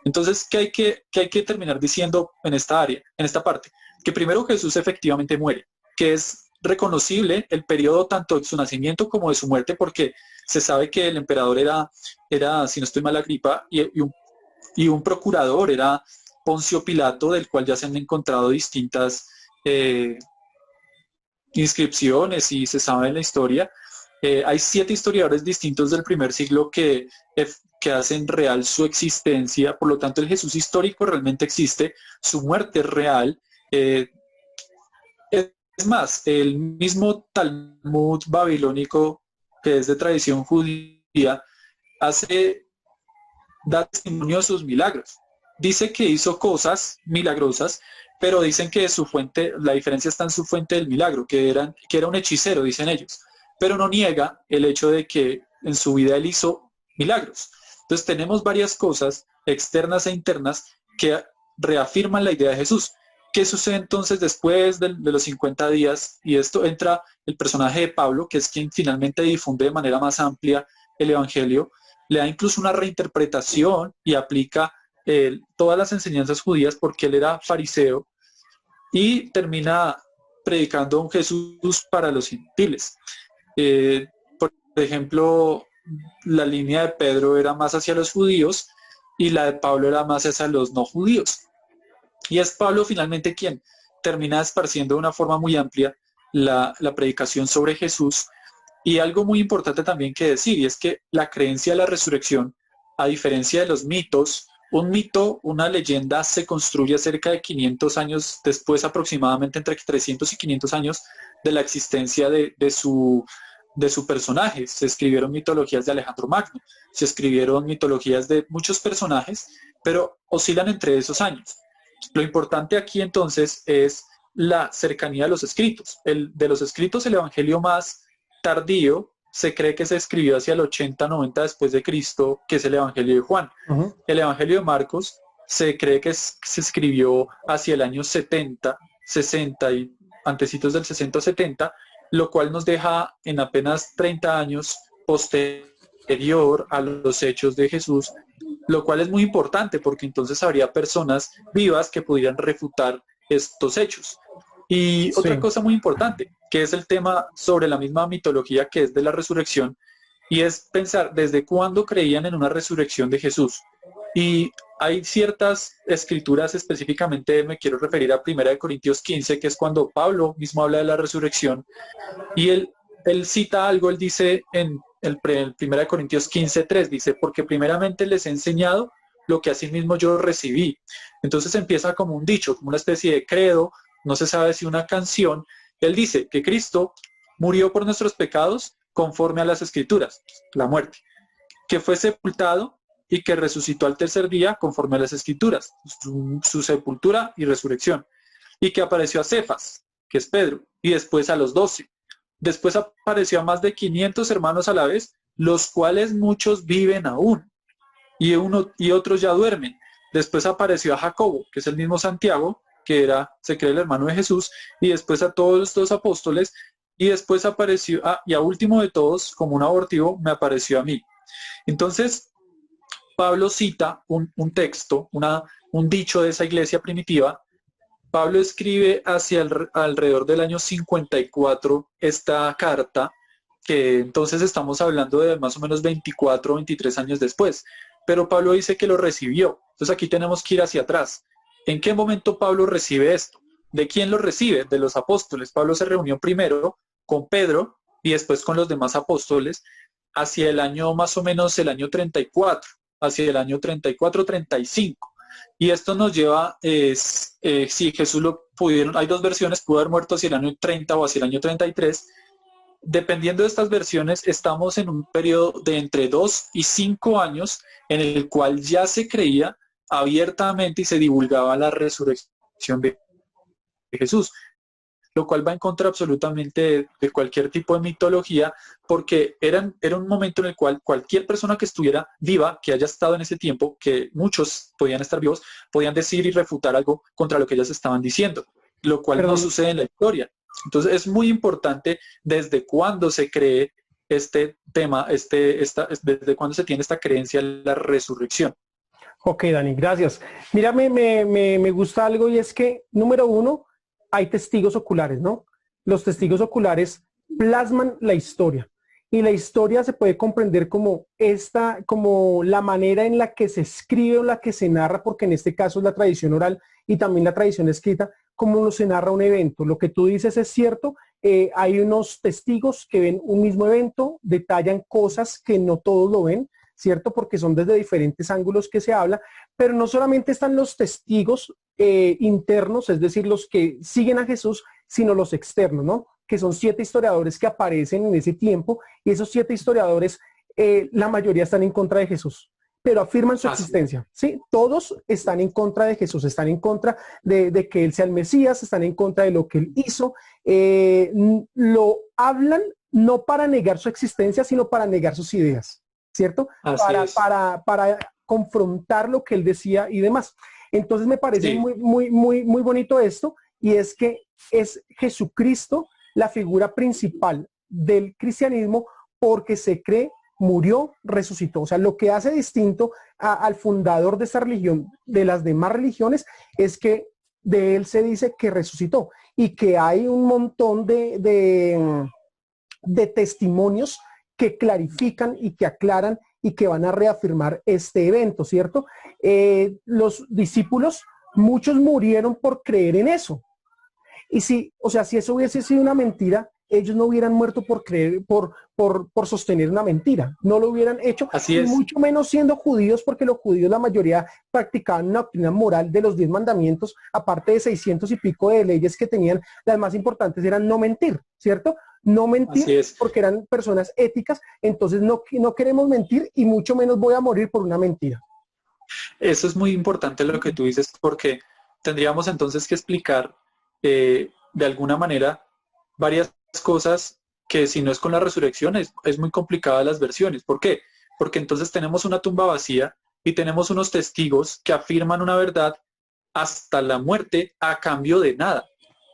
Entonces, qué hay que terminar diciendo en esta área, en esta parte? Que primero Jesús efectivamente muere, que es reconocible el periodo tanto de su nacimiento como de su muerte, porque se sabe que el emperador era si no estoy mal, Agripa, y un procurador era Poncio Pilato, del cual ya se han encontrado distintas eh, inscripciones y se sabe en la historia. Hay 7 historiadores distintos del primer siglo que hacen real su existencia, por lo tanto el Jesús histórico realmente existe, su muerte es real. Eh, es más, el mismo Talmud babilónico, que es de tradición judía, hace, da testimonio de sus milagros. Dice que hizo cosas milagrosas, pero dicen que su fuente, la diferencia está en su fuente del milagro, que era un hechicero, dicen ellos, pero no niega el hecho de que en su vida él hizo milagros. Entonces tenemos varias cosas externas e internas que reafirman la idea de Jesús. ¿Qué sucede entonces después de los 50 días? Y esto entra el personaje de Pablo, que es quien finalmente difunde de manera más amplia el Evangelio, le da incluso una reinterpretación y aplica todas las enseñanzas judías porque él era fariseo y termina predicando un Jesús para los gentiles. Por ejemplo, la línea de Pedro era más hacia los judíos y la de Pablo era más hacia los no judíos. Y es Pablo finalmente quien termina esparciendo de una forma muy amplia la predicación sobre Jesús. Y algo muy importante también que decir, y es que la creencia de la resurrección, a diferencia de los mitos, un mito, una leyenda se construye cerca de 500 años después, aproximadamente entre 300 y 500 años de la existencia de su personaje. Se escribieron mitologías de Alejandro Magno, se escribieron mitologías de muchos personajes, pero oscilan entre esos años. Lo importante aquí entonces es la cercanía de los escritos. De los escritos, el evangelio más tardío se cree que se escribió hacia el 80-90 después de Cristo, que es el evangelio de Juan. El evangelio de Marcos se cree que se escribió hacia el año 70, 60 y antecitos del 60-70, lo cual nos deja en apenas 30 años posterior a los hechos de Jesús, lo cual es muy importante porque entonces habría personas vivas que pudieran refutar estos hechos. Y otra Sí, cosa muy importante, que es el tema sobre la misma mitología que es de la resurrección, y es pensar desde cuándo creían en una resurrección de Jesús. Y hay ciertas escrituras, específicamente me quiero referir a 1 Corintios 15, que es cuando Pablo mismo habla de la resurrección, y él cita algo, él dice en el 1 Corintios 15:3, dice, porque primeramente les he enseñado lo que asimismo yo recibí. Entonces empieza como un dicho, como una especie de credo, no se sabe si una canción. Él dice que Cristo murió por nuestros pecados conforme a las escrituras, la muerte, que fue sepultado y que resucitó al tercer día conforme a las escrituras, su sepultura y resurrección, y que apareció a Cefas, que es Pedro, y después a los 12. Después apareció a más de 500 hermanos a la vez, los cuales muchos viven aún y otros ya duermen. Después apareció a Jacobo, que es el mismo Santiago, que se cree el hermano de Jesús, y después a todos los apóstoles, y después apareció, y a último de todos, como un abortivo, me apareció a mí. Entonces, Pablo cita un texto, un dicho de esa iglesia primitiva. Pablo escribe alrededor del año 54 esta carta, que entonces estamos hablando de más o menos 24 o 23 años después, pero Pablo dice que lo recibió. Entonces aquí tenemos que ir hacia atrás. ¿En qué momento Pablo recibe esto? ¿De quién lo recibe? De los apóstoles. Pablo se reunió primero con Pedro y después con los demás apóstoles hacia el año más o menos el año 34, hacia el año 34-35. Y esto nos lleva, si Jesús lo pudieron, hay dos versiones, pudo haber muerto hacia el año 30 o hacia el año 33. Dependiendo de estas versiones, estamos en un periodo de entre 2 y 5 años en el cual ya se creía abiertamente y se divulgaba la resurrección de Jesús, lo cual va en contra absolutamente de cualquier tipo de mitología, porque era un momento en el cual cualquier persona que estuviera viva, que haya estado en ese tiempo, que muchos podían estar vivos, podían decir y refutar algo contra lo que ellas estaban diciendo, lo cual no perdón, sucede en la historia. Entonces es muy importante desde cuándo se cree este tema, desde cuándo se tiene esta creencia en la resurrección. Ok, Dani, gracias. Mira, me gusta algo y es que, número uno, hay testigos oculares, ¿no? Los testigos oculares plasman la historia y la historia se puede comprender como como la manera en la que se escribe o la que se narra, porque en este caso es la tradición oral y también la tradición escrita, como se narra un evento. Lo que tú dices es cierto, hay unos testigos que ven un mismo evento, detallan cosas que no todos lo ven, ¿cierto? Porque son desde diferentes ángulos que se habla, pero no solamente están los testigos internos, es decir, los que siguen a Jesús, sino los externos, ¿no? Que son 7 historiadores que aparecen en ese tiempo y esos 7 historiadores, la mayoría están en contra de Jesús, pero afirman su Así es. existencia, ¿sí? Todos están en contra de Jesús, están en contra de que Él sea el Mesías, están en contra de lo que Él hizo, lo hablan no para negar su existencia, sino para negar sus ideas, ¿cierto? Así es. Para confrontar lo que Él decía y demás. Entonces me parece Sí, muy bonito esto, y es que es Jesucristo la figura principal del cristianismo porque se cree murió, resucitó. O sea, lo que hace distinto al fundador de esta religión, de las demás religiones, es que de él se dice que resucitó y que hay un montón de testimonios que clarifican y que aclaran y que van a reafirmar este evento, ¿cierto? Los discípulos, muchos murieron por creer en eso. Y si, o sea, si eso hubiese sido una mentira, ellos no hubieran muerto por creer, por sostener una mentira. No lo hubieran hecho, así y es. mucho menos siendo judíos, porque los judíos, la mayoría, practicaban una doctrina moral de los 10 mandamientos, aparte de 600 y pico de leyes que tenían. Las más importantes eran no mentir, ¿cierto? No mentir Así es. porque eran personas éticas, entonces no queremos mentir y mucho menos voy a morir por una mentira. Eso es muy importante lo que tú dices porque tendríamos entonces que explicar de alguna manera varias cosas que si no es con la resurrección es muy complicada las versiones. ¿Por qué? Porque entonces tenemos una tumba vacía y tenemos unos testigos que afirman una verdad hasta la muerte a cambio de nada.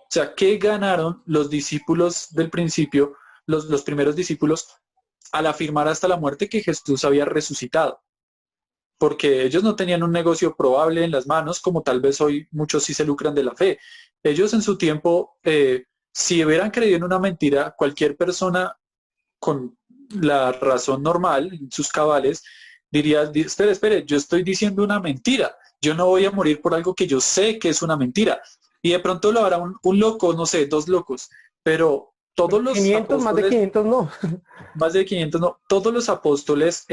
O sea, ¿qué ganaron los discípulos del principio, los primeros discípulos, al afirmar hasta la muerte que Jesús había resucitado? Porque ellos no tenían un negocio probable en las manos, como tal vez hoy muchos sí se lucran de la fe. Ellos en su tiempo, si hubieran creído en una mentira, cualquier persona con la razón normal, en sus cabales, diría, espere, espere, yo estoy diciendo una mentira, yo no voy a morir por algo que yo sé que es una mentira. Y de pronto lo hará un loco, no sé, dos locos, pero todos Pero los 500, más de apóstoles, 500 no. más de 500 no, todos los apóstoles,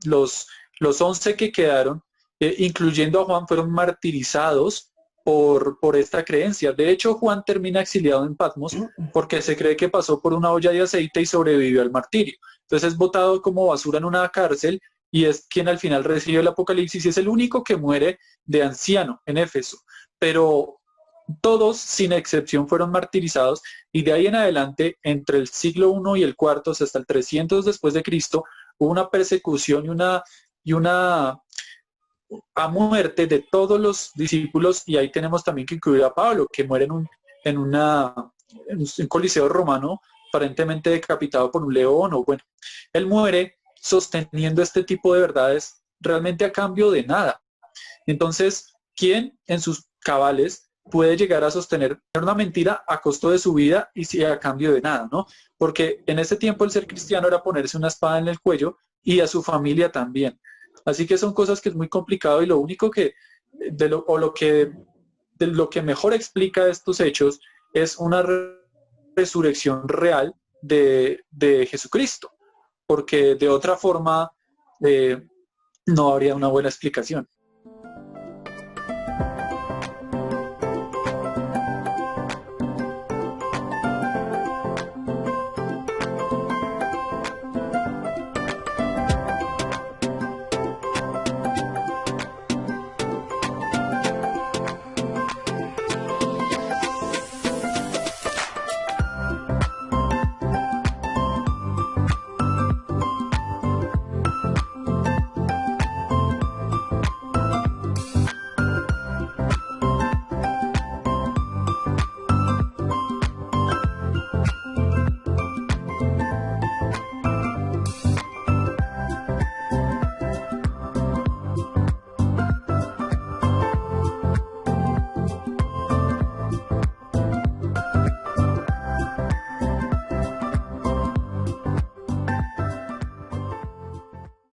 los 11 que quedaron, incluyendo a Juan, fueron martirizados por esta creencia. De hecho, Juan termina exiliado en Patmos porque se cree que pasó por una olla de aceite y sobrevivió al martirio. Entonces es botado como basura en una cárcel y es quien al final recibe el Apocalipsis y es el único que muere de anciano en Éfeso. Pero todos, sin excepción, fueron martirizados y de ahí en adelante, entre el siglo I y el IV, hasta el 300 después de Cristo, hubo una persecución y una a muerte de todos los discípulos, y ahí tenemos también que incluir a Pablo, que muere en un coliseo romano, aparentemente decapitado por un león, o bueno, él muere sosteniendo este tipo de verdades realmente a cambio de nada. Entonces, ¿quién en sus cabales puede llegar a sostener una mentira a costo de su vida y si a cambio de nada, ¿no? Porque en ese tiempo el ser cristiano era ponerse una espada en el cuello y a su familia también. Así que son cosas que es muy complicado y lo único que, de lo que mejor explica estos hechos es una resurrección real de Jesucristo, porque de otra forma no habría una buena explicación.